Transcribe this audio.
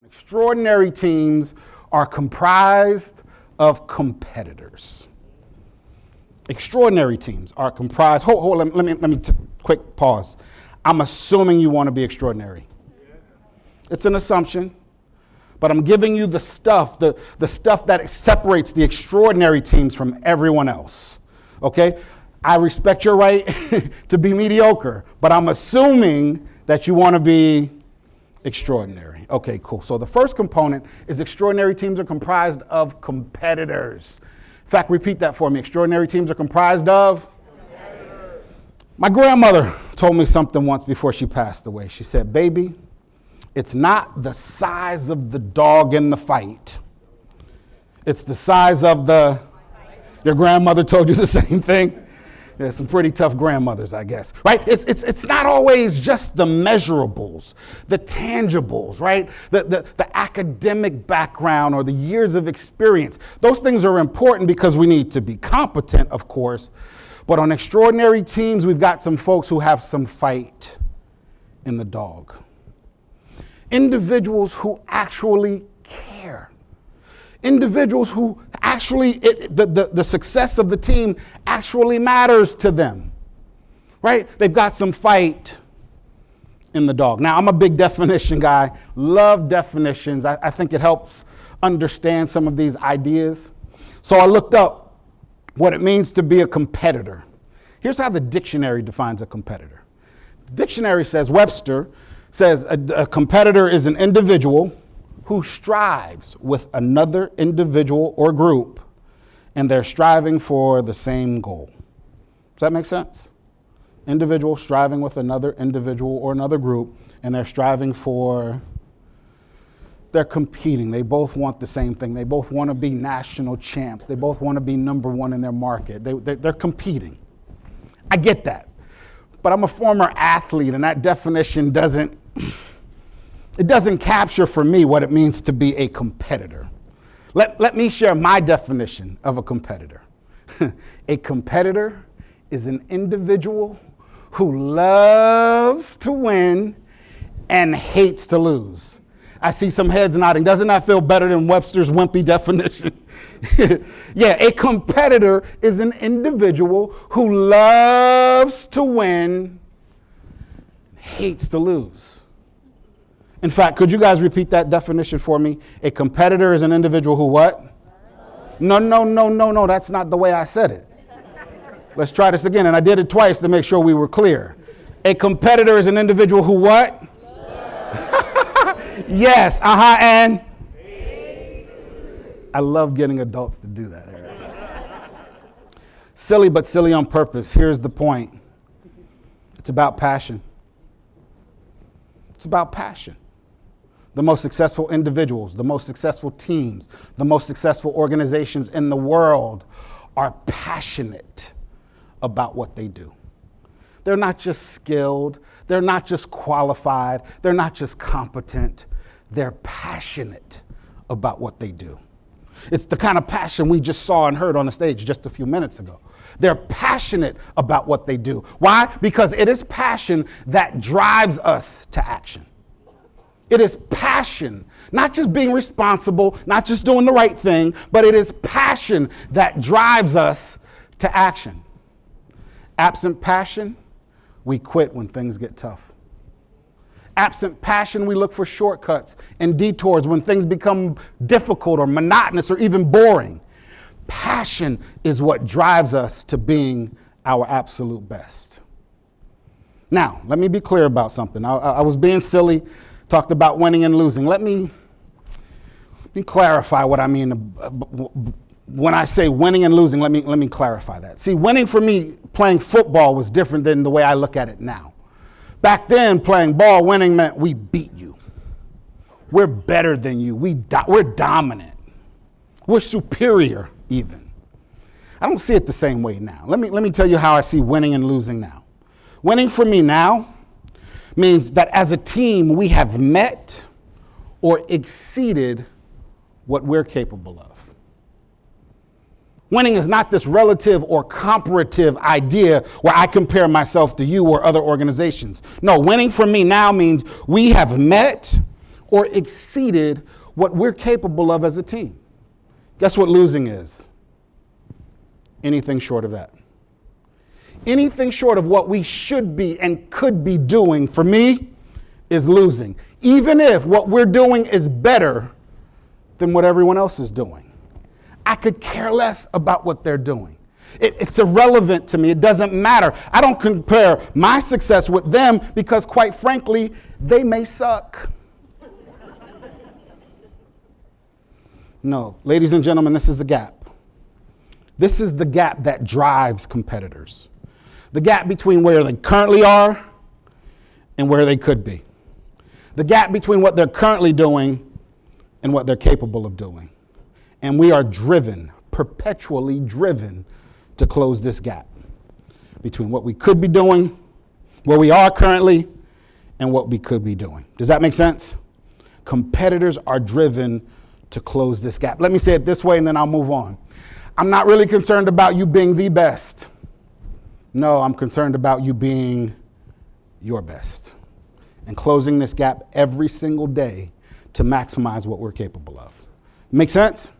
Extraordinary teams are comprised of competitors. Extraordinary teams are comprised. Let me quick pause. I'm assuming you want to be extraordinary. It's an assumption, but I'm giving you the stuff that separates the extraordinary teams from everyone else. Okay? I respect your right to be mediocre, but I'm assuming that you want to be extraordinary. Okay, cool. So the first component is extraordinary teams are comprised of competitors. In fact, repeat that for me. Extraordinary teams are comprised of competitors. My grandmother told me something once before she passed away. She said, baby, it's not the size of the dog in the fight. It's the size of the... Your grandmother told you the same thing? There's some pretty tough grandmothers, I guess, right? It's not always just the measurables, the tangibles, right? The academic background or the years of experience. Those things are important because we need to be competent, of course. But on extraordinary teams, we've got some folks who have some fight in the dog. Individuals who actually care. Individuals who actually, the success of the team actually matters to them, right? They've got some fight in the dog. Now, I'm a big definition guy, love definitions. I think it helps understand some of these ideas. So I looked up what it means to be a competitor. Here's how the dictionary defines a competitor. The dictionary says, Webster says a competitor is an individual who strives with another individual or group, and they're striving for the same goal. Does that make sense? Individual striving with another individual or another group, and they're competing. They both want the same thing. They both want to be national champs. They both want to be number one in their market. They're competing. I get that. But I'm a former athlete, and that definition doesn't capture for me what it means to be a competitor. Let me share my definition of a competitor. A competitor is an individual who loves to win and hates to lose. I see some heads nodding. Doesn't that feel better than Webster's wimpy definition? Yeah, a competitor is an individual who loves to win, hates to lose. In fact, could you guys repeat that definition for me? A competitor is an individual who what? No, that's not the way I said it. Let's try this again, and I did it twice to make sure we were clear. A competitor is an individual who what? Yes, and? I love getting adults to do that, Eric. Silly, but silly on purpose. Here's the point. It's about passion. It's about passion. The most successful individuals, the most successful teams, the most successful organizations in the world are passionate about what they do. They're not just skilled. They're not just qualified. They're not just competent. They're passionate about what they do. It's the kind of passion we just saw and heard on the stage just a few minutes ago. They're passionate about what they do. Why? Because it is passion that drives us to action. It is passion, not just being responsible, not just doing the right thing, but it is passion that drives us to action. Absent passion, we quit when things get tough. Absent passion, we look for shortcuts and detours when things become difficult or monotonous or even boring. Passion is what drives us to being our absolute best. Now, let me be clear about something. I was being silly, talked about winning and losing. Let me clarify what I mean. When I say winning and losing, let me clarify that. See, winning for me, playing football was different than the way I look at it now. Back then, playing ball, winning meant we beat you. We're better than you. We're dominant. We're superior even. I don't see it the same way now. Let me tell you how I see winning and losing now. Winning for me now means that as a team, we have met or exceeded what we're capable of. Winning is not this relative or comparative idea where I compare myself to you or other organizations. No, winning for me now means we have met or exceeded what we're capable of as a team. Guess what losing is? Anything short of that. Anything short of what we should be and could be doing, for me, is losing. Even if what we're doing is better than what everyone else is doing. I could care less about what they're doing. It's irrelevant to me. It doesn't matter. I don't compare my success with them because, quite frankly, they may suck. No, ladies and gentlemen, this is a gap. This is the gap that drives competitors. The gap between where they currently are and where they could be. The gap between what they're currently doing and what they're capable of doing. And we are driven, perpetually driven, to close this gap between what we could be doing, where we are currently, and what we could be doing. Does that make sense? Competitors are driven to close this gap. Let me say it this way and then I'll move on. I'm not really concerned about you being the best. No, I'm concerned about you being your best and closing this gap every single day to maximize what we're capable of. Make sense?